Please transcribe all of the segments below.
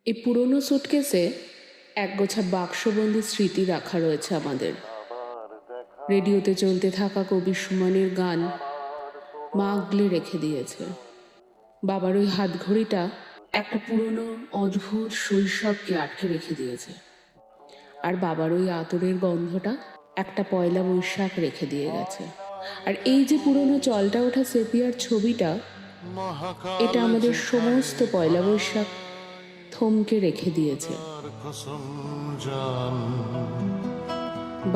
এই পুরনো সুটকেসে একগোছা বাক্সবন্দি স্মৃতি রাখা রয়েছে আমাদের। রেডিওতে চলতে থাকা কবি সুমনের গান মা আগলে রেখে দিয়েছে। বাবার ওই হাতঘড়িটা একটা পুরনো অদ্ভুত শৈশবকে আটকে রেখে দিয়েছে। আর বাবার ওই আতরের গন্ধটা একটা পয়লা বৈশাখ রেখে দিয়ে গেছে। আর এই যে পুরনো চলটা ওঠা সেপিয়ার ছবিটা, এটা আমাদের সমস্ত পয়লা বৈশাখ থমকে রেখে দিয়েছে।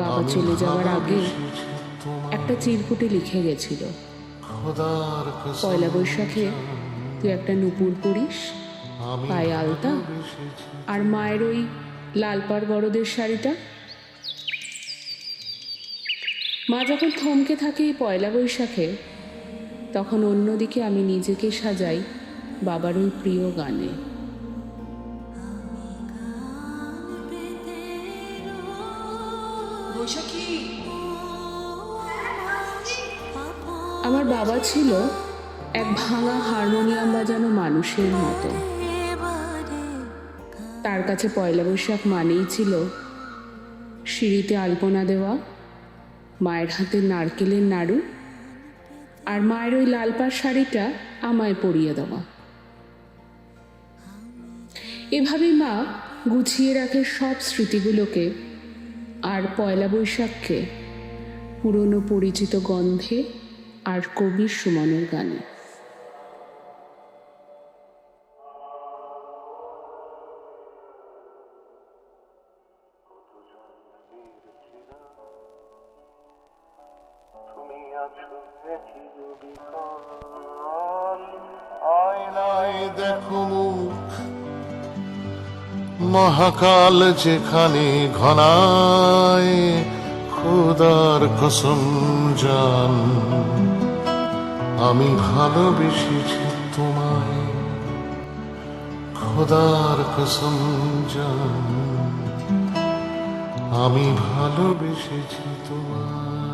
বাবা চলে যাওয়ার আগে একটা চিরকুটে লিখে গেছিল, পয়লা বৈশাখে তুই একটা নুপুর পরিস, পায়ে আলতা, আর মায়ের ওই লাল পাড় বড়দের শাড়িটা। মা যখন থমকে থাকে এই পয়লা বৈশাখে, তখন অন্যদিকে আমি নিজেকে সাজাই বাবার ওই প্রিয় গানে। আমার বাবা ছিল এক ভাঙা হারমোনিয়াম বাজানো মানুষের মতো। তার কাছে পয়লা বৈশাখ মানেই ছিল সিঁড়িতে আলপনা দেওয়া, মায়ের হাতে নারকেলের নাড়ু, আর মায়ের ওই লাল পাড় শাড়িটা আমায় পরিয়ে দেওয়া। এভাবেই মা গুছিয়ে রাখে সব স্মৃতিগুলোকে, আর পয়লা বৈশাখকে পুরনো পরিচিত গন্ধে আর কবির সুমনের গানে। আয়নায় দেখো মুখ, মহাকাল যেখানে ঘনায়, খোদার কসম জান আমি ভালোবেসেছি তোমায়, খোদার কসম জান আমি ভালোবেসেছি তোমায়।